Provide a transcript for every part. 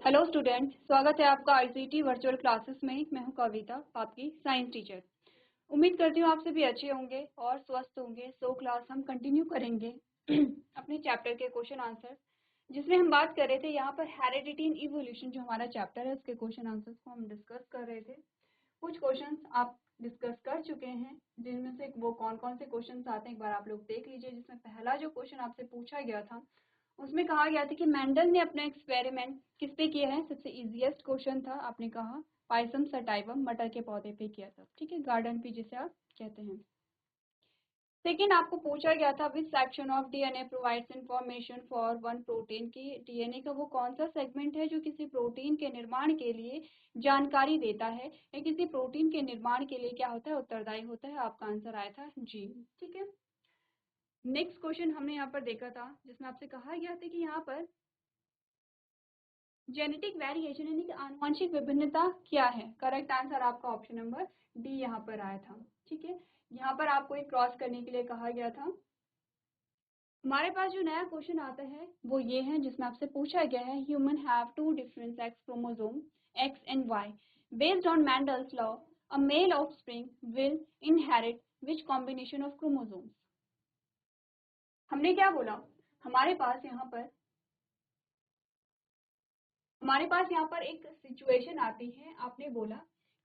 Hello student, स्वागत है आपका आईसीटी वर्चुअल क्लासेस में। मैं हूं कविता, आपकी साइंस टीचर। उम्मीद करती हूं आप सभी अच्छे होंगे और स्वस्थ होंगे। क्लास हम कंटिन्यू करेंगे अपने चैप्टर के क्वेश्चन आंसर, जिसमें हम बात कर रहे थे यहाँ पर हेरिडिटी इन इवोल्यूशन। जो हमारा चैप्टर है उसके क्वेश्चन आंसर्स को हम डिस्कस कर रहे थे। कुछ क्वेश्चन आप डिस्कस कर चुके हैं, जिनमें से वो कौन कौन से क्वेश्चन आते हैं एक बार आप लोग देख लीजिए। जिसमें पहला जो क्वेश्चन आपसे पूछा गया था उसमें कहा गया था कि मेंडल ने अपना एक्सपेरिमेंट किस पे किया है। सबसे इजीएस्ट क्वेश्चन था, आपने कहा पाइसम सटाइवम, मटर के पौधे पे किया था। ठीक है, गार्डन पी जिसे आप कहते हैं। सेकेंड आपको पूछा गया था which section of DNA provides information for one protein की। डीएनए का वो कौन सा सेगमेंट है जो किसी प्रोटीन के निर्माण के लिए जानकारी देता है, या किसी प्रोटीन के निर्माण के लिए क्या होता है, उत्तरदायी होता है। आपका आंसर आया था जी। ठीक है, नेक्स्ट क्वेश्चन हमने यहाँ पर देखा था जिसमें आपसे कहा गया था कि यहाँ पर जेनेटिक वेरिएशन यानी कि आनुवंशिक विभिन्नता क्या है। करेक्ट आंसर आपका ऑप्शन नंबर डी यहाँ पर आया था। ठीक है, यहाँ पर आपको एक क्रॉस करने के लिए कहा गया था। हमारे पास जो नया क्वेश्चन आता है वो ये है, जिसमें आपसे पूछा गया है human have two different sex chromosome X and Y based on Mendel's law a male offspring will inherit which combination of chromosomes. हमने क्या बोला, हमारे पास यहाँ पर एक सिचुएशन आती है। आपने बोला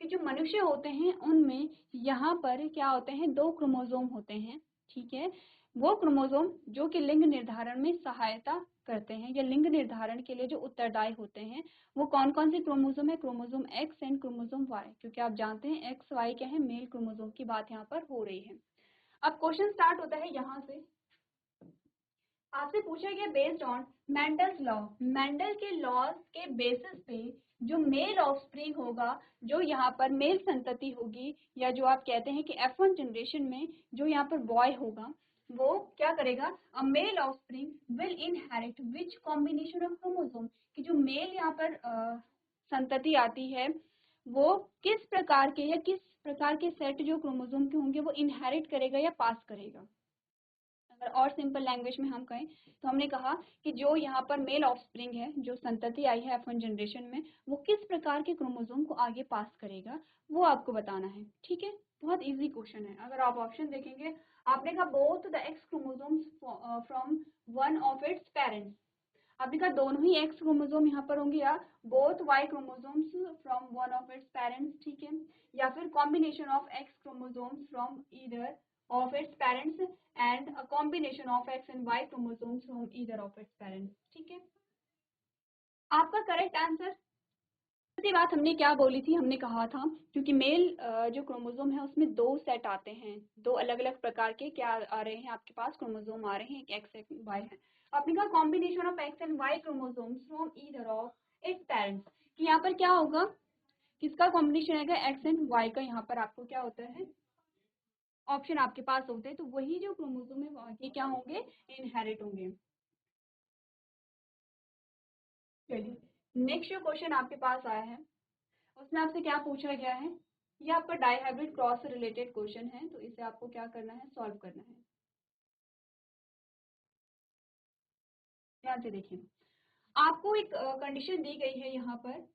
कि जो मनुष्य होते हैं उनमें यहाँ पर क्या होते हैं, दो क्रोमोसोम होते हैं। ठीक है, वो क्रोमोसोम जो कि लिंग निर्धारण में सहायता करते हैं या लिंग निर्धारण के लिए जो उत्तरदायी होते हैं, वो कौन कौन से क्रोमोसोम है, chromosome X and chromosome Y. क्योंकि आप जानते हैं एक्स वाई क्या है, मेल क्रोमोसोम की बात यहाँ पर हो रही है। अब क्वेश्चन स्टार्ट होता है यहाँ से, आपसे पूछा गया based on Mendel's law. Mendel के लॉज के बेसिस पे जो मेल ऑफस्प्रिंग होगा, जो यहाँ पर मेल संतति होगी, या जो आप कहते हैं कि F1 जनरेशन में जो यहाँ पर बॉय होगा, वो क्या करेगा, a male offspring will inherit which combination of chromosome. कि जो मेल यहाँ पर संतति आती है वो किस प्रकार के या किस प्रकार के सेट जो क्रोमोसोम के होंगे वो इनहेरिट करेगा या पास करेगा। अगर और सिंपल लैंग्वेज में हम कहें तो हमने कहा कि जो यहाँ पर मेल ऑफस्प्रिंग है, जो संतति आई है F1 जनरेशन में, वो किस प्रकार के क्रोमोसोम को आगे पास करेगा, वो आपको बताना है। ठीक है, बहुत इजी क्वेश्चन है। अगर आप ऑप्शन देखेंगे, आपने कहा both the x chromosomes from one of its parents. आपने कहा दोनों ही एक्स क्रोमोसोम यहाँ पर होंगे, या both Y chromosomes from one of its parents. ठीक है, या फिर combination of X chromosomes from either of its parents and a combination of X and Y chromosomes from either of its parents। ठीक है, आपका करेक्ट आंसर। दूसरी बात हमने क्या बोली थी, हमने कहा था क्योंकि मेल जो क्रोमोसोम है उसमें दो सेट आते हैं, दो अलग अलग प्रकार के क्या आ रहे हैं आपके पास, क्रोमोसोम आ रहे हैं, एक एक्स एक वाई है। आपने कहा combination of X and Y chromosomes from either of its parents, कि यहाँ पर क्या होगा, किसका कॉम्बिनेशन आएगा, एक्स एंड वाई का। यहाँ पर आपको क्या होता है, ऑप्शन आपके पास होते हैं, तो वही जो क्रोमोसोम है वो आगे क्या होंगे, इनहेरिट होंगे। चलिए, नेक्स्ट जो क्वेश्चन आपके पास आया है उसमें आपसे क्या पूछा गया है, ये आपका डाइहाइब्रिड क्रॉस से रिलेटेड क्वेश्चन है, तो इसे आपको क्या करना है, सॉल्व करना है। ध्यान से देखिए, आपको एक कंडीशन दी गई है यहाँ पर।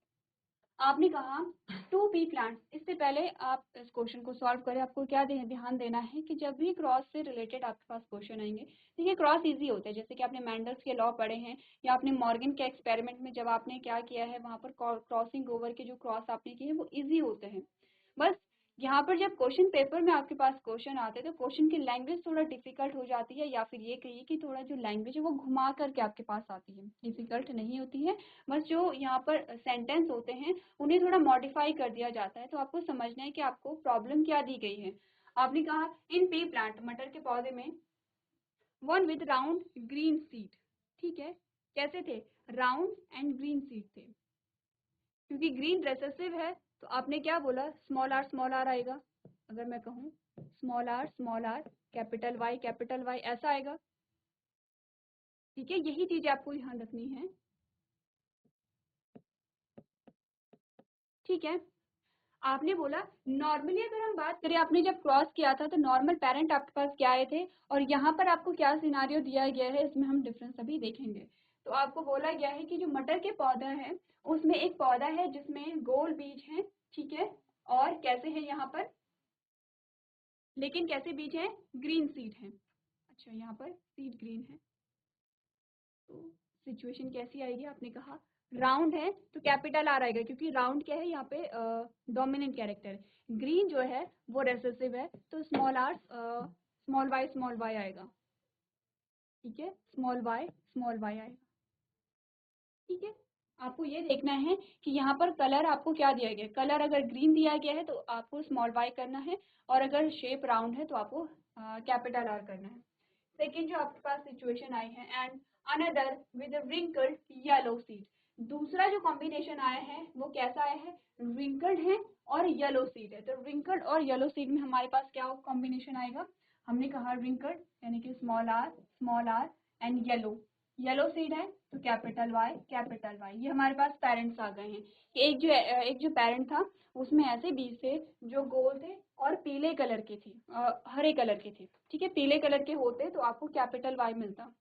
आपने कहा टू बी प्लांट्स। इससे पहले आप इस क्वेश्चन को सॉल्व करें, आपको क्या ध्यान देना है कि जब भी क्रॉस से रिलेटेड आपके पास क्वेश्चन आएंगे, देखिए क्रॉस इजी होते हैं। जैसे कि आपने मैंडल्स के लॉ पढ़े हैं, या आपने मॉर्गन के एक्सपेरिमेंट में जब आपने क्या किया है वहां पर क्रॉसिंग ओवर के जो क्रॉस आपने किए हैं वो इजी होते हैं। बस यहाँ पर जब क्वेश्चन पेपर में आपके पास क्वेश्चन आते हैं तो क्वेश्चन की लैंग्वेज थोड़ा डिफिकल्ट हो जाती है, या फिर ये कहिए कि थोड़ा जो लैंग्वेज है वो घुमा करके आपके पास आती है, डिफिकल्ट नहीं होती है। बस जो यहाँ पर सेंटेंस होते हैं उन्हें थोड़ा मॉडिफाई कर दिया जाता है। तो आपको समझना है कि आपको प्रॉब्लम क्या दी गई है। आपने कहा इन पी प्लांट, मटर के पौधे में, one with round green seed. ठीक है, कैसे थे, राउंड एंड ग्रीन सीड थे। क्योंकि ग्रीन रेसेसिव है तो आपने क्या बोला, स्मॉल आर आएगा। अगर मैं कहूँ स्मॉल आर कैपिटल वाई ऐसा आएगा। ठीक है, यही चीज आपको ध्यान रखनी है। ठीक है, आपने बोला नॉर्मली अगर हम बात करें, आपने जब क्रॉस किया था तो नॉर्मल पेरेंट आपके पास क्या आए थे, और यहाँ पर आपको क्या सिनारियो दिया गया है, इसमें हम डिफरेंस अभी देखेंगे। तो आपको बोला गया है कि जो मटर के पौधा है उसमें एक पौधा है जिसमें गोल बीज है, ठीक है, और कैसे है यहाँ पर, लेकिन कैसे बीज है, ग्रीन सीड है। अच्छा, यहाँ पर सीड ग्रीन है, तो सिचुएशन कैसी आएगी, आपने कहा राउंड है तो कैपिटल आर आएगा, क्योंकि राउंड क्या है यहाँ पे डोमिनेंट कैरेक्टर। ग्रीन जो है वो रेसेसिव है, तो स्मॉल आर स्मॉल वाई आएगा, ठीक है, स्मॉल वाई आएगा, ठीक है। आपको ये देखना है कि यहाँ पर कलर आपको क्या दिया गया है, कलर अगर ग्रीन दिया गया है तो आपको स्मॉल वाई करना है, और अगर शेप राउंड है तो आपको कैपिटल आर करना है। सेकेंड जो आपके पास सिचुएशन आई है, and another with wrinkled yellow seed, दूसरा जो कॉम्बिनेशन आया है वो कैसा आया है, रिंकल्ड है और येलो सीड है। तो रिंकल्ड और येलो सीड में हमारे पास क्या कॉम्बिनेशन आएगा, हमने कहा रिंकल्ड यानी कि small R and yellow seed है तो कैपिटल वाई। ये हमारे पास पेरेंट्स आ गए हैं। एक जो पेरेंट था उसमें ऐसे बीज थे जो गोल थे और पीले कलर के थे, हरे कलर के थे, ठीक है, पीले कलर के होते तो आपको कैपिटल वाई मिलता।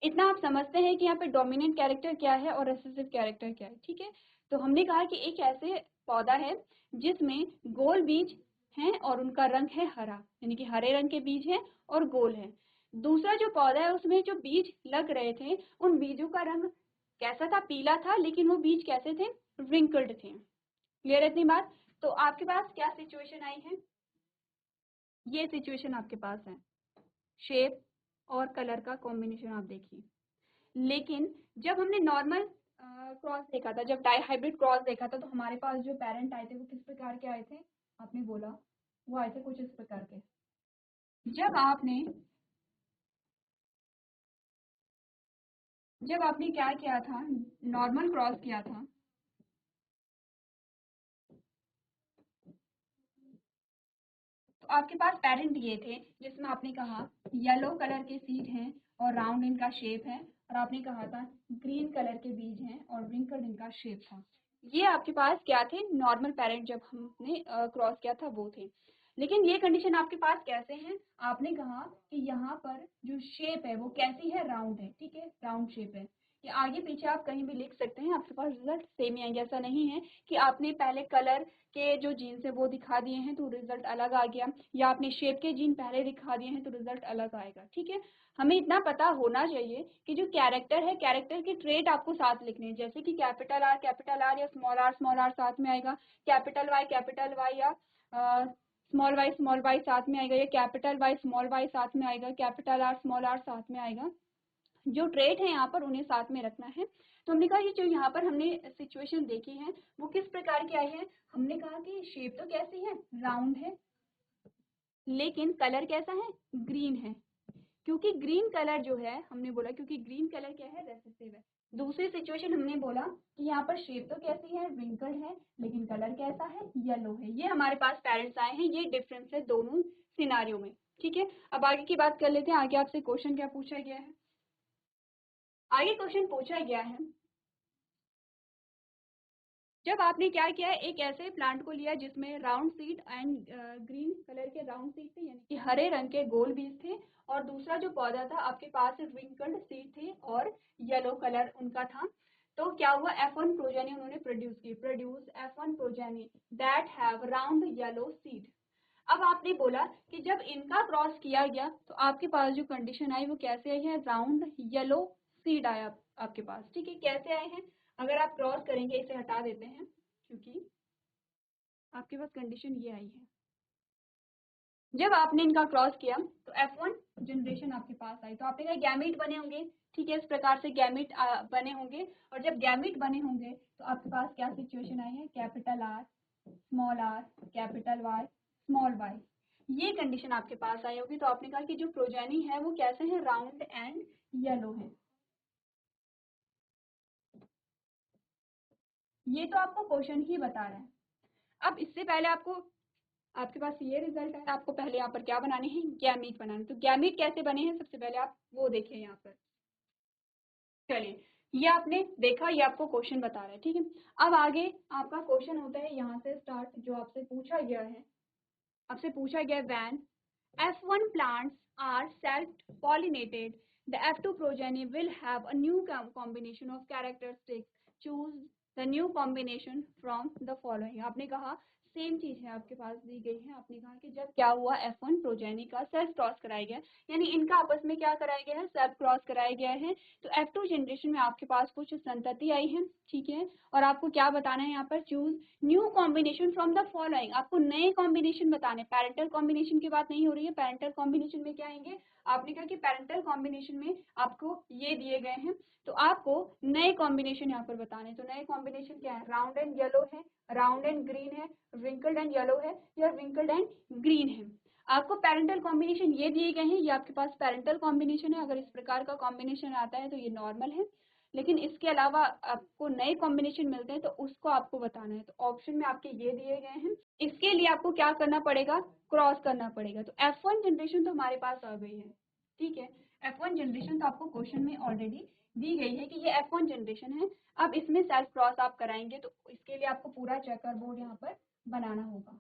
इतना आप समझते हैं कि यहाँ पे डोमिनेंट कैरेक्टर क्या है और रेसेसिव कैरेक्टर क्या है, ठीक है। तो हमने कहा कि एक ऐसे पौधा है जिसमें गोल बीज हैं और उनका रंग है हरा, यानी कि हरे रंग के बीज हैं और गोल है। दूसरा जो पौधा है उसमें जो बीज लग रहे थे उन बीजों का रंग कैसा था, पीला था, लेकिन वो बीज कैसे थे, रिंकल्ड थे। क्लियर है इतनी बात। तो आपके पास क्या सिचुएशन आई है, ये सिचुएशन आपके पास है, शेप और कलर का कॉम्बिनेशन आप देखिए। लेकिन जब हमने नॉर्मल क्रॉस देखा था, जब डाई हाइब्रिड क्रॉस देखा था, तो हमारे पास जो पेरेंट आए थे वो किस प्रकार के आए थे, आपने बोला वो आए थे कुछ इस प्रकार के। जब आपने क्या किया था, नॉर्मल क्रॉस किया था, तो आपके पास पेरेंट ये थे जिसमें आपने कहा येलो कलर के सीड हैं और राउंड इनका शेप है, और आपने कहा था ग्रीन कलर के बीज हैं और रिंकल्ड इनका शेप था। ये आपके पास क्या थे, नॉर्मल पेरेंट जब हमने क्रॉस किया था वो थे। लेकिन ये कंडीशन आपके पास कैसे हैं, आपने कहा कि यहाँ पर जो शेप है वो कैसी है, राउंड है, ठीक है, राउंड शेप है। ये आगे पीछे आप कहीं भी लिख सकते हैं, आपके पास रिजल्ट सेम ही आएंगे। ऐसा नहीं है कि आपने पहले कलर के जो जीन्स है वो दिखा दिए हैं तो रिजल्ट अलग आ गया, या आपने शेप के जीन पहले दिखा दिए हैं तो रिजल्ट अलग आएगा, ठीक है। हमें इतना पता होना चाहिए कि जो कैरेक्टर है, कैरेक्टर के ट्रेट आपको साथ लिखने हैं, जैसे कि कैपिटल आर या स्मॉल आर साथ में आएगा, कैपिटल वाई या स्मॉल वाई साथ में आएगा, या कैपिटल वाई साथ में आएगा, कैपिटल आर स्मॉल आर साथ में आएगा। जो ट्रेट है यहाँ पर उन्हें साथ में रखना है। तो हमने कहा ये जो यहाँ पर हमने सिचुएशन देखी है वो किस प्रकार की आई है, हमने कहा कि शेप तो कैसी है, राउंड है, लेकिन कलर कैसा है, ग्रीन है। क्योंकि ग्रीन कलर जो है, हमने बोला क्योंकि ग्रीन कलर क्या है, रेसेसिव है। दूसरी सिचुएशन हमने बोला कि यहाँ पर शेप तो कैसी है, रिंकल्ड है, लेकिन कलर कैसा है, येलो है। ये हमारे पास पेरेंट्स आए हैं, ये डिफरेंस है दोनों सिनारियों में, ठीक है। अब आगे की बात कर लेते हैं, आगे आपसे क्वेश्चन क्या पूछा गया है। आगे क्वेश्चन पूछा गया है, जब आपने क्या किया है, एक ऐसे प्लांट को लिया जिसमें round seed and green colour के राउंड सीड थे, यानी कि हरे रंग के गोल बीज थे, और दूसरा जो पौधा था आपके पास रिंकल्ड सीड थे और येलो कलर उनका था। तो क्या हुआ, F1 प्रोजेनी उन्होंने produce F1 progeny that have round yellow seed. अब आपने बोला कि जब इनका क्रॉस किया गया तो आपके पास जो कंडीशन आई वो कैसे आई है, राउंड येलो सीड आया आपके पास, ठीक है। कैसे आए हैं, अगर आप क्रॉस करेंगे, इसे हटा देते हैं क्योंकि आपके पास कंडीशन ये आई है, जब आपने इनका क्रॉस किया तो F1 जनरेशन आपके पास आई, तो आपने कहा गैमीट बने होंगे, ठीक है, इस प्रकार से गैमीट बने होंगे। और जब गैमीट बने होंगे तो आपके पास क्या सिचुएशन आई है, capital R capital Y small Y, ये कंडीशन आपके पास आई होगी। तो आपने कहा कि जो प्रोजेनी है वो कैसे है, राउंड एंड येलो है। ये तो आपको क्वेश्चन ही बता रहा है। अब इससे पहले आपके पास ये रिजल्ट है, आपको पहले यहाँ पर क्या बनाने हैं, गैमीट बनाने। तो गैमीट कैसे बने हैं सबसे पहले आप वो देखिए यहाँ पर। चलिए, ये आपने देखा, ये आपको क्वेश्चन बता रहा है, ठीक है। अब आगे आपका क्वेश्चन होता है यहाँ से स्टार्ट, जो आपसे पूछा गया है, when F1 plants are self pollinated The F2 progeny will have a new combination of characteristics. Choose the new combination from the following. आपने कहा सेम चीज है आपके पास दी गई है, आपने कहा कि जब क्या हुआ F1 प्रोजेनी का सेल्फ क्रॉस कराया गया, यानी इनका आपस में क्या कराया गया है, सेल्फ क्रॉस कराया गया है, तो F2 जनरेशन में आपके पास कुछ संतति आई है, ठीक है, और आपको क्या बताना है यहाँ पर, choose new combination from the following, आपको नए कॉम्बिनेशन बताने, पैरेंटल कॉम्बिनेशन की बात नहीं हो रही है, पैरेंटल कॉम्बिनेशन में क्या आएंगे, आपने कहा कि पैरेंटल कॉम्बिनेशन में आपको ये दिए गए हैं, तो आपको नए कॉम्बिनेशन यहाँ पर बताने, तो नए कॉम्बिनेशन क्या है, राउंड एंड येलो है, राउंड एंड ग्रीन है, विंकल्ड एंड येलो है, या विंकल्ड एंड ग्रीन है। आपको पैरेंटल कॉम्बिनेशन ये दिए गए हैं, ये आपके पास पैरेंटल कॉम्बिनेशन है, अगर इस प्रकार का कॉम्बिनेशन आता है तो ये नॉर्मल है, लेकिन इसके अलावा आपको नए कॉम्बिनेशन मिलते हैं तो उसको आपको बताना है, तो ऑप्शन में आपके ये दिए गए हैं, इसके लिए आपको क्या करना पड़ेगा, क्रॉस करना पड़ेगा, तो F1 जनरेशन तो हमारे पास आ गई है, ठीक है, F1 जनरेशन तो आपको क्वेश्चन में ऑलरेडी दी गई है कि ये F1 जनरेशन है, अब इसमें सेल्फ क्रॉस आप कराएंगे तो इसके लिए आपको पूरा चेकर बोर्ड यहाँ पर बनाना होगा,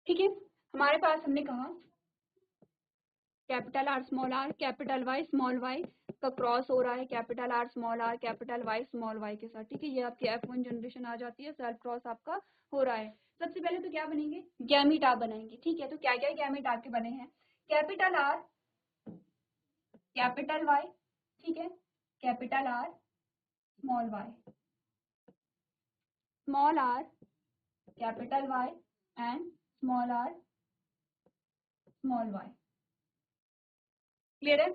ठीक है। हमारे पास हमने कहा capital R capital Y small Y का क्रॉस हो रहा है capital R capital Y small Y के साथ, ठीक है, ये आपकी F1 जनरेशन आ जाती है, सेल्फ क्रॉस आपका हो रहा है। सबसे पहले तो क्या बनेंगे, गैमीट आप बनाएंगे, ठीक है, तो क्या क्या गैमीट आपके बने हैं, कैपिटल आर कैपिटल वाई, ठीक है, capital R small Y, small R capital Y and small R small Y, clear है।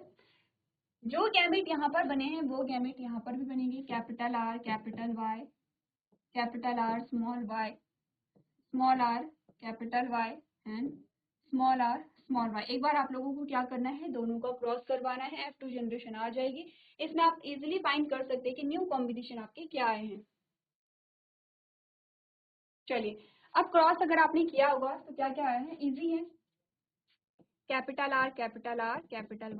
जो गैमेट यहाँ पर बने हैं वो गैमेट यहाँ पर भी बनेंगे, capital R capital Y, capital R small R capital Y and small R small Y. एक बार आप लोगों को क्या करना है, दोनों का क्रॉस करवाना है, F2 जनरेशन आ जाएगी, इसमें आप इजीली फाइंड कर सकते हैं कि न्यू कॉम्बिनेशन आपके क्या आए हैं। चलिए अब क्रॉस अगर आपने किया होगा तो क्या क्या आया है, इजी है, कैपिटल आर कैपिटल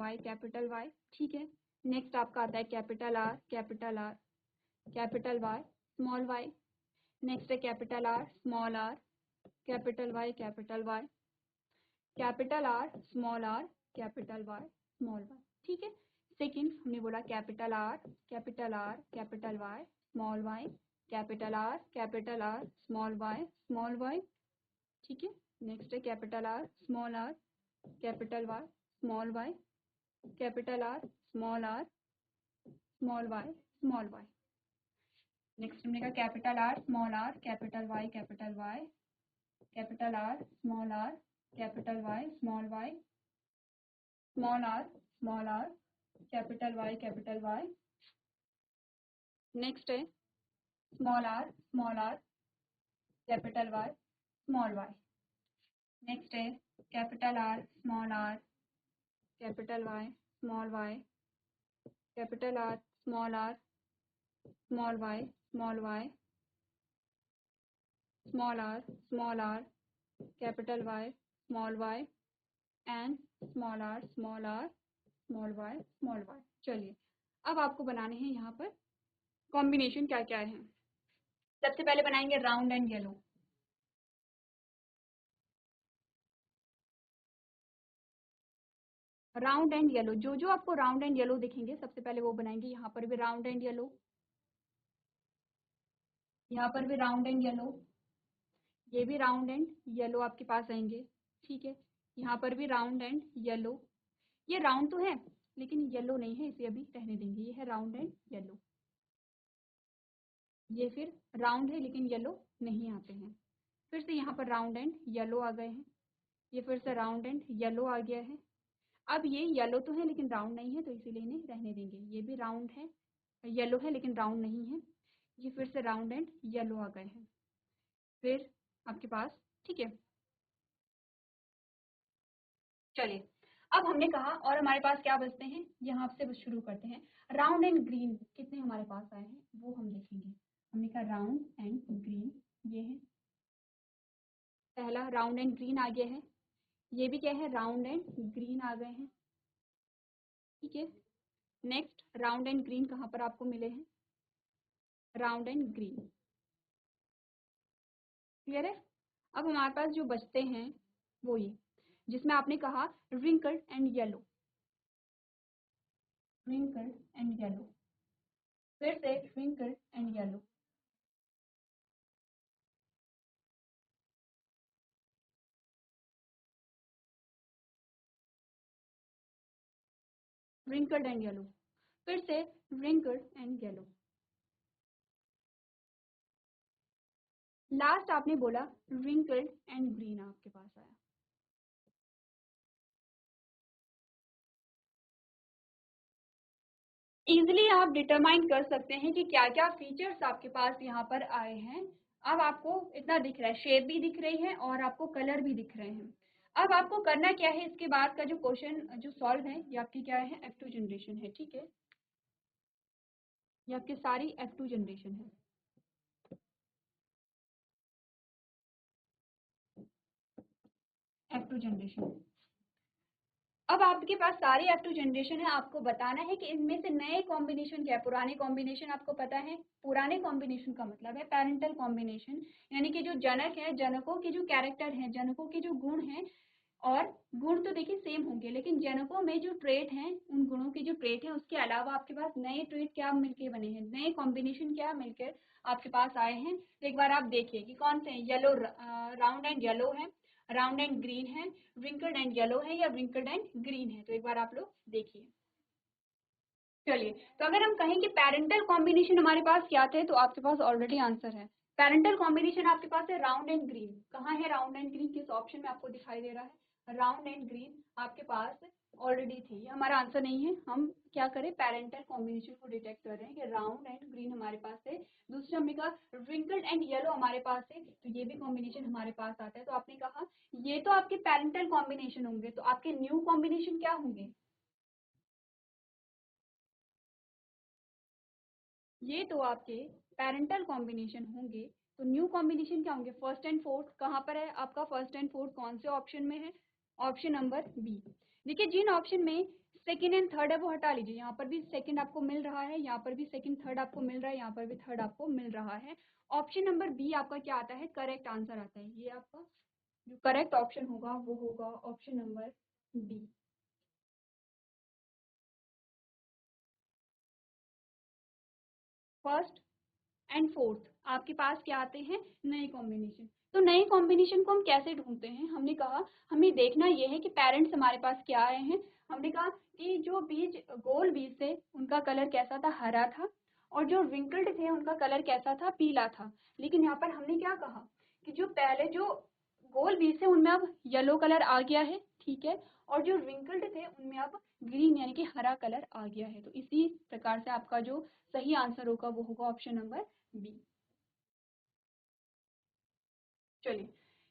वाई, ठीक है, नेक्स्ट आपका आता है capital R capital Y small Y, next है capital R small R capital Y capital R small R capital Y small Y, ठीक है। सेकंड हमने बोला capital R capital Y small Y capital R small Y, ठीक है, next है capital R capital Y small Y capital R small Y, next हमने कहा capital R capital Y capital R capital Y small R capital Y next है small R capital Y small Y, next है capital R capital Y capital R small Y small R capital Y small Y and small R small Y. चलिए अब आपको बनाने हैं यहाँ पर combination क्या क्या है। सबसे पहले बनाएंगे round and yellow, round and yellow, जो जो आपको राउंड एंड येलो दिखेंगे सबसे पहले वो बनाएंगे। यहाँ पर भी राउंड एंड येलो, यहाँ पर भी राउंड एंड येलो, ये भी राउंड एंड येलो आपके पास आएंगे, ठीक है, यहाँ पर भी राउंड एंड येलो, ये राउंड तो है लेकिन येलो नहीं है, इसे अभी रहने देंगे, ये है राउंड एंड येलो, ये फिर राउंड है लेकिन येलो नहीं आते हैं, फिर से यहाँ पर राउंड एंड येलो आ गए हैं, ये फिर से राउंड एंड येलो आ गया है। अब ये येलो तो है लेकिन राउंड नहीं है तो इसीलिए इन्हें रहने देंगे, ये भी राउंड है येलो है लेकिन राउंड नहीं है, ये फिर से राउंड एंड येलो आ गए हैं फिर आपके पास, ठीक है। चलिए अब हमने कहा और हमारे पास क्या बचते हैं, यहाँ से शुरू करते हैं। राउंड एंड ग्रीन कितने हमारे पास आए हैं वो हम देखेंगे। हमने कहा राउंड एंड ग्रीन, ये है पहला, राउंड एंड ग्रीन आ गया है, ये भी क्या है, राउंड एंड ग्रीन आ गए हैं, ठीक है। नेक्स्ट राउंड एंड ग्रीन कहाँ पर आपको मिले हैं, राउंड एंड ग्रीन, क्लियर है। अब हमारे पास जो बचते हैं वो ये जिसमें आपने कहा wrinkled and yellow, wrinkled and yellow, फिर से wrinkled and yellow, wrinkled and yellow, फिर से wrinkled एंड येलो, लास्ट आपने बोला wrinkled एंड ग्रीन आपके पास आया। इजिली आप डिटरमाइन कर सकते हैं कि क्या क्या फीचर्स आपके पास यहाँ पर आए हैं। अब आपको इतना दिख रहा है, शेप भी दिख रही है और आपको कलर भी दिख रहे हैं। अब आपको करना क्या है, इसके बाद का जो क्वेश्चन जो सॉल्व है ये आपकी क्या है, F2 जनरेशन है, ठीक है, ये आपकी सारी F2 जनरेशन है। F2 जनरेशन, अब आपके पास सारी F2 जनरेशन है, आपको बताना है कि इनमें से नए कॉम्बिनेशन क्या है। पुराने कॉम्बिनेशन आपको पता है, पुराने कॉम्बिनेशन का मतलब है पेरेंटल कॉम्बिनेशन, यानी कि जो जनक है, जनकों के जो कैरेक्टर हैं, जनकों के जो गुण हैं, और गुण तो देखिए सेम होंगे, लेकिन जनकों में जो ट्रेट हैं, उन गुणों के जो ट्रेट हैं, उसके अलावा आपके पास नए ट्रेट क्या मिलके बने हैं, नए कॉम्बिनेशन क्या मिलकर आपके पास आए हैं। तो एक बार आप देखिए कि कौन से हैं। येलो, राउंड एंड येलो है, राउंड एंड ग्रीन है, विंकल्ड एंड येलो है, या विंकल्ड एंड ग्रीन है। तो एक बार आप लोग देखिए। चलिए, तो अगर हम कहें कि पेरेंटल कॉम्बिनेशन हमारे पास क्या थे, तो आपके पास ऑलरेडी आंसर है। पेरेंटल कॉम्बिनेशन आपके पास है राउंड एंड ग्रीन। कहाँ है राउंड एंड ग्रीन, किस ऑप्शन में आपको दिखाई दे रहा है, राउंड एंड ग्रीन आपके पास ऑलरेडी थी। ये हमारा आंसर नहीं है, हम क्या करें, पेरेंटल कॉम्बिनेशन को डिटेक्ट कर रहे हैं कि राउंड एंड ग्रीन हमारे पास है। दूसरा हमने कहा विंकल्ड एंड येलो हमारे पास है, तो ये भी कॉम्बिनेशन हमारे पास आता है। तो आपने कहा ये तो आपके पेरेंटल कॉम्बिनेशन होंगे, तो आपके न्यू कॉम्बिनेशन क्या होंगे, ये तो आपके पेरेंटल कॉम्बिनेशन होंगे। तो न्यू कॉम्बिनेशन क्या होंगे, फर्स्ट एंड फोर्थ। कहाँ पर है आपका फर्स्ट एंड फोर्थ, कौन से ऑप्शन में है, ऑप्शन नंबर बी। देखिए जिन ऑप्शन में सेकंड एंड थर्ड है वो हटा लीजिए, यहाँ पर भी सेकंड आपको मिल रहा है, यहाँ पर भी सेकंड, थर्ड आपको मिल रहा है, यहाँ पर भी थर्ड आपको मिल रहा है। ऑप्शन नंबर बी आपका क्या आता है, करेक्ट आंसर आता है। ये आपका जो करेक्ट ऑप्शन होगा वो होगा option number B. First and fourth आपके पास क्या आते हैं, नए कॉम्बिनेशन। तो नए कॉम्बिनेशन को हम कैसे ढूंढते हैं, हमने कहा हमें देखना ये है कि पेरेंट्स हमारे पास क्या आए हैं। हमने कहा कि जो बीज, गोल बीज थे उनका कलर कैसा था, हरा था, और जो विंकल्ड थे उनका कलर कैसा था, पीला था। लेकिन यहाँ पर हमने क्या कहा कि जो पहले जो गोल बीज थे उनमें अब येलो कलर आ गया है, ठीक है, और जो रिंकल्ड थे उनमें अब ग्रीन यानी कि हरा कलर आ गया है। तो इसी प्रकार से आपका जो सही आंसर होगा वो होगा ऑप्शन नंबर बी। चलिए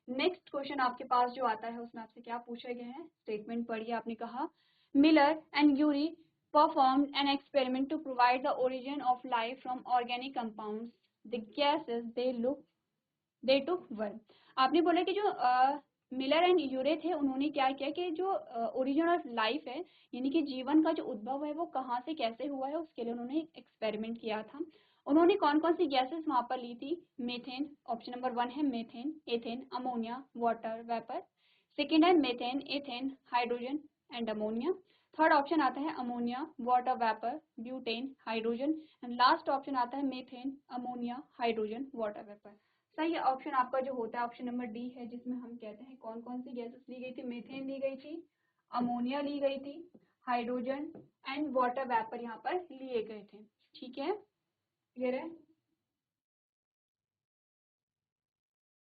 नेक्स्ट क्वेश्चन आपके पास जो आता है उसमें आपसे क्या पूछा गया है, स्टेटमेंट पढ़िए। आपने कहा Miller and Yuri performed an experiment to provide the origin of life from organic compounds. The gases they took were, आपने बोला कि जो मिलर एंड यूरे थे उन्होंने क्या किया कि जो ओरिजिन ऑफ लाइफ है, यानी कि जीवन का जो उद्भव है वो कहाँ से कैसे हुआ है, उसके लिए उन्होंने एक्सपेरिमेंट किया था। उन्होंने कौन कौन सी गैसेस वहां पर ली थी, मेथेन, ऑप्शन नंबर 1 है methane, ethane, ammonia, water vapour. Second है methane, ethane, hydrogen and ammonia. Third option आता है ammonia, water vapour, butane, hydrogen, and last option आता है methane, ammonia, hydrogen, water vapour. सही ऑप्शन आपका जो होता है ऑप्शन नंबर डी है, जिसमें हम कहते हैं कौन कौन सी गैसेस ली गई थी, मेथेन ली गई थी, अमोनिया ली गई थी, हाइड्रोजन एंड वाटर वेपर यहाँ पर लिए गए थे। ठीक है, क्लियर है।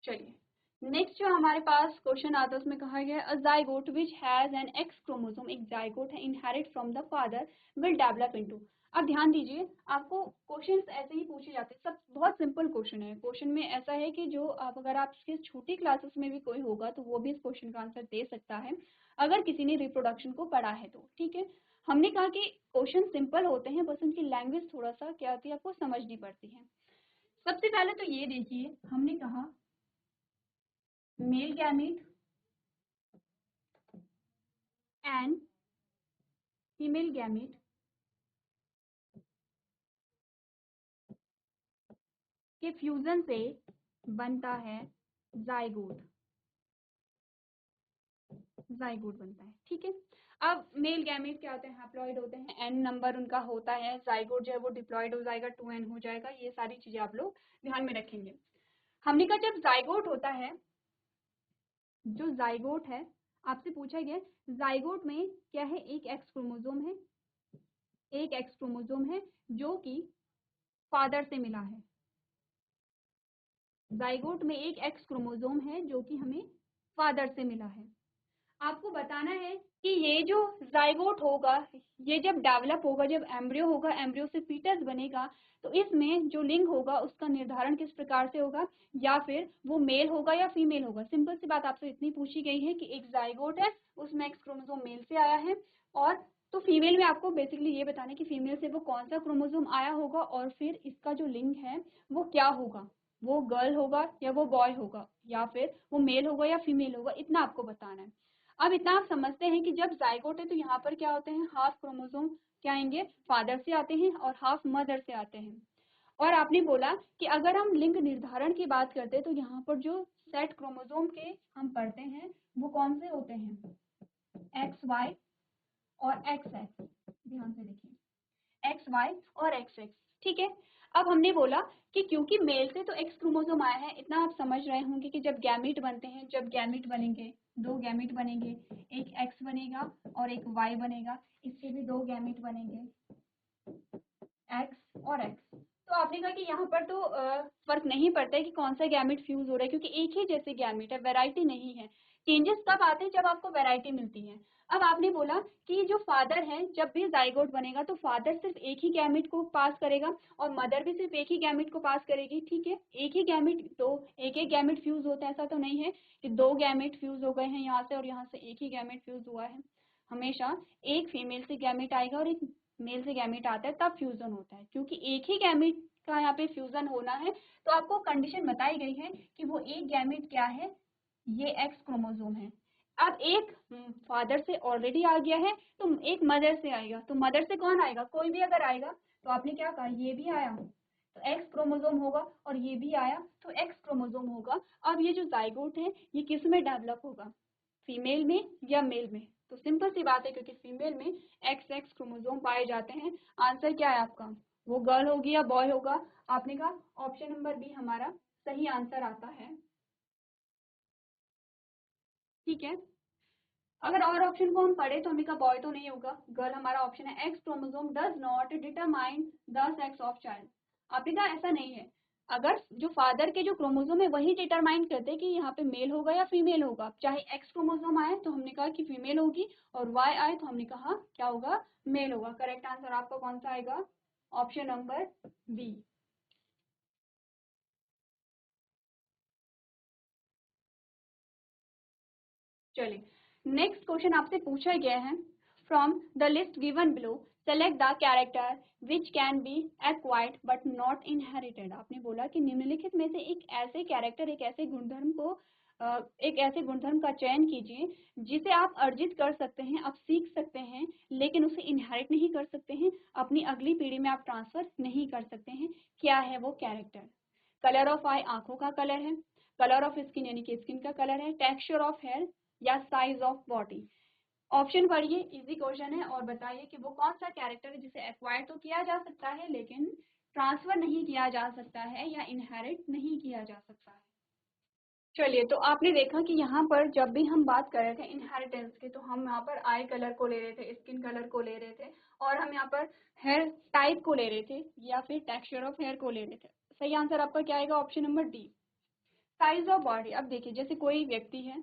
चलिए नेक्स्ट जो हमारे पास क्वेश्चन आता है उसमें कहा गया अ zygote which has an x chromosome, एक जाइगोट है, inherit from the father, will develop into. अब ध्यान दीजिए, आपको क्वेश्चंस ऐसे ही पूछे जाते हैं, सब बहुत सिंपल क्वेश्चन है। क्वेश्चन में ऐसा है कि जो आप, अगर आप इसके छोटी क्लासेस में भी कोई होगा तो वो भी इस क्वेश्चन का आंसर दे सकता है, अगर किसी ने रिप्रोडक्शन को पढ़ा है तो। ठीक है, हमने कहा कि क्वेश्चन सिंपल होते हैं, बस उनकी लैंग्वेज थोड़ा सा क्या होती है आपको समझनी पड़ती है। सबसे पहले तो ये देखिए, हमने कहा male gamete and female gamete के फ्यूजन से बनता है जाइगोट। जाइगोट बनता है, ठीक है। अब मेल गैमेट क्या होते हैं, हैप्लॉइड होते हैं, एन नंबर उनका होता है, जाइगोट जो है वो डिप्लॉइड हो जाएगा, 2n हो जाएगा। ये सारी चीजें आप लोग ध्यान में रखेंगे। हमने कहा जब जाइगोट होता है, जो जाइगोट है, आपसे पूछा गया जाइगोट में क्या है, एक एक्स क्रोमोसोम है, एक एक्स क्रोमोसोम है जो कि फादर से मिला है। जाइगोट में एक एक्स क्रोमोसोम है जो कि हमें फादर से मिला है। आपको बताना है कि ये जो जाइगोट होगा, ये जब डेवलप होगा, जब एम्ब्रियो होगा, एम्ब्रियो से फीटस बनेगा, तो इसमें जो लिंग होगा उसका निर्धारण किस प्रकार से होगा, या फिर वो मेल होगा या फीमेल होगा। सिंपल सी बात आपसे इतनी पूछी गई है कि एक जाइगोट है, उसमें एक्स क्रोमोसोम मेल से आया है, और तो फीमेल में आपको बेसिकली ये बताना है कि फीमेल से वो कौन सा क्रोमोसोम आया होगा, और फिर इसका जो लिंग है वो क्या होगा, वो गर्ल होगा या वो बॉय होगा, या फिर वो मेल होगा या फीमेल होगा, इतना आपको बताना है। अब इतना आप समझते हैं कि जब जाइगोट है तो यहाँ पर क्या होते हैं, हाफ क्रोमोसोम क्या आएंगे, फादर से आते हैं और हाफ मदर से आते हैं। और आपने बोला कि अगर हम लिंग निर्धारण की बात करते हैं तो यहाँ पर जो सेट क्रोमोसोम के हम पढ़ते हैं वो कौन से होते हैं, एक्स वाई और एक्स एक्स। ध्यान से देखिए, एक्स वाई और एक्स एक्स, ठीक है। अब हमने बोला कि क्योंकि मेल से तो एक्स क्रोमोसोम आया है, इतना आप समझ रहे होंगे कि जब गैमीट बनते हैं, जब गैमीट बनेंगे, दो गैमीट बनेंगे, एक एक्स बनेगा और एक वाई बनेगा, इसके भी दो गैमीट बनेंगे, एक्स और एक्स। तो आपने कहा कि यहाँ पर तो फर्क नहीं पड़ता है कि कौन सा गैमीट फ्यूज हो रहा है, क्योंकि एक ही जैसे गैमीट है, वैरायटी नहीं है। चेंजेस तब आते हैं जब आपको वैरायटी मिलती है। अब आपने बोला कि जो फादर है, जब भी जाइगोट बनेगा तो फादर सिर्फ एक ही गैमीट को पास करेगा और मदर भी सिर्फ एक ही गैमीट को पास करेगी, ठीक है। एक ही गैमीट, तो एक एक गैमीट फ्यूज होता है, ऐसा तो नहीं है कि दो गैमीट फ्यूज हो गए हैं यहाँ से और यहाँ से एक ही गैमीट फ्यूज हुआ है। हमेशा एक फीमेल से गैमीट आएगा और एक मेल से गैमीट आता है, तब फ्यूजन होता है। क्योंकि एक ही गैमीट का यहाँ पे फ्यूजन होना है, तो आपको कंडीशन बताई गई है कि वो एक गैमीट क्या है, ये एक्स क्रोमोसोम है। अब एक फादर से ऑलरेडी आ गया है, तो एक मदर से आएगा, तो मदर से कौन आएगा, कोई भी अगर आएगा, तो आपने क्या कहा, ये भी आया तो एक्स क्रोमोसोम होगा, और ये भी आया तो एक्स क्रोमोसोम होगा। अब ये जो जाइगोट है ये किस में डेवलप होगा, फीमेल में या मेल में। तो सिंपल सी बात है, क्योंकि फीमेल में एक्स एक्स क्रोमोसोम पाए जाते हैं। आंसर क्या है आपका, वो गर्ल होगी या बॉय होगा। आपने कहा ऑप्शन नंबर बी हमारा सही आंसर आता है, ठीक है। अगर और ऑप्शन को हम पढ़े तो हमने कहा बॉय तो नहीं होगा, गर्ल हमारा ऑप्शन है। X chromosome does not determine the sex of child. आपने कहा ऐसा नहीं है, अगर जो फादर के जो क्रोमोसोम है वही डिटरमाइन करते हैं कि यहाँ पे मेल होगा या फीमेल होगा। चाहे एक्स क्रोमोसोम आए तो हमने कहा कि फीमेल होगी, और वाई आए तो हमने कहा क्या होगा, मेल होगा। करेक्ट आंसर आपका कौन सा आएगा, ऑप्शन नंबर बी। चलिए नेक्स्ट क्वेश्चन आपसे पूछा गया है, from the list given below select the character which can be acquired but not inherited. आपने बोला कि निम्नलिखित में से एक ऐसे कैरेक्टर, एक ऐसे गुणधर्म को एक ऐसे गुणधर्म का चयन कीजिए जिसे आप अर्जित कर सकते हैं, आप सीख सकते हैं, लेकिन उसे इनहेरिट नहीं कर सकते हैं, अपनी अगली पीढ़ी में आप ट्रांसफर नहीं कर सकते हैं। क्या है वो कैरेक्टर। कलर ऑफ आई आंखों का कलर है, कलर ऑफ स्किन यानी कि स्किन का कलर है, टेक्सचर ऑफ हेयर या साइज ऑफ बॉडी। ऑप्शन पढ़िए, इजी क्वेश्चन है, और बताइए कि वो कौन सा कैरेक्टर है जिसे एक्वायर तो किया जा सकता है लेकिन ट्रांसफर नहीं किया जा सकता है या इनहेरिट नहीं किया जा सकता है। चलिए, तो आपने देखा कि यहाँ पर जब भी हम बात कर रहे थे इनहेरिटेंस की, तो हम यहाँ पर आई कलर को ले रहे थे, स्किन कलर को ले रहे थे, और हम यहाँ पर हेयर टाइप को ले रहे थे या फिर टेक्सचर ऑफ हेयर को ले रहे थे। सही आंसर आपका क्या आएगा, option number D, size of body. अब देखिए, जैसे कोई व्यक्ति है,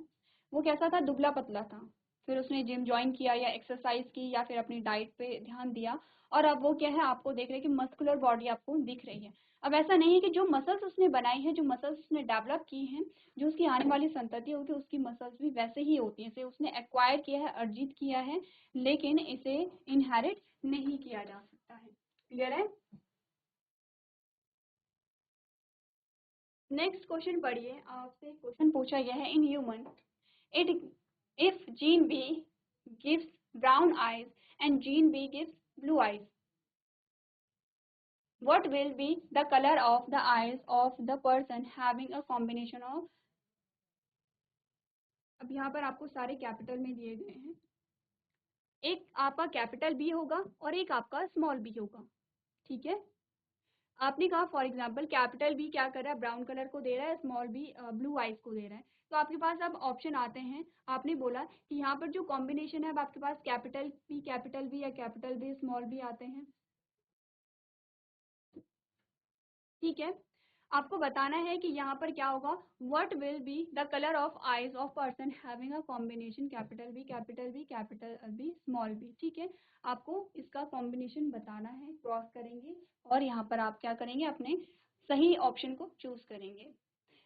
वो कैसा था, दुबला पतला था, फिर उसने जिम ज्वाइन किया या एक्सरसाइज की या फिर अपनी डाइट पे ध्यान दिया, और अब वो क्या है, आपको देख रहे हैं कि मस्कुलर बॉडी आपको दिख रही है। अब ऐसा नहीं है कि जो मसल्स उसने बनाई है, जो मसल्स उसने डेवलप की हैं, जो उसकी आने वाली संतति होगी उसकी मसल्स भी वैसे ही होती हैं, इसे उसने एक्वायर किया है, अर्जित किया है, लेकिन इसे इनहेरिट नहीं किया जा सकता है। क्लियर है। नेक्स्ट क्वेश्चन पढ़िए, आपसे क्वेश्चन पूछा गया है, in human it if gene B gives brown eyes and gene B gives blue eyes, what will be the color of the eyes of the person having a combination of अब यहाँ पर आपको सारे capital में दिए गए हैं। एक आपका कैपिटल बी होगा और एक आपका स्मॉल बी होगा, ठीक है। आपने कहा फॉर एग्जांपल कैपिटल बी क्या कर रहा है, ब्राउन कलर को दे रहा है, स्मॉल बी ब्लू आइज को दे रहा है। तो आपके पास अब ऑप्शन आते हैं। आपने बोला कि यहाँ पर जो कॉम्बिनेशन है अब आपके पास कैपिटल बी या कैपिटल बी स्मॉल बी आते हैं, ठीक है। आपको बताना है कि यहाँ पर क्या होगा, what will be the colour of eyes of person having a combination capital B small B, ठीक है। आपको इसका कॉम्बिनेशन बताना है, क्रॉस करेंगे और यहाँ पर आप क्या करेंगे, अपने सही ऑप्शन को चूज करेंगे।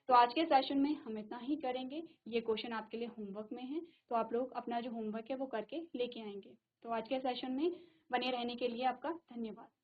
तो आज के सेशन में हम इतना ही करेंगे। ये क्वेश्चन आपके लिए होमवर्क में है, तो आप लोग अपना जो होमवर्क है वो करके लेके आएंगे। तो आज के सेशन में बने रहने के लिए आपका धन्यवाद।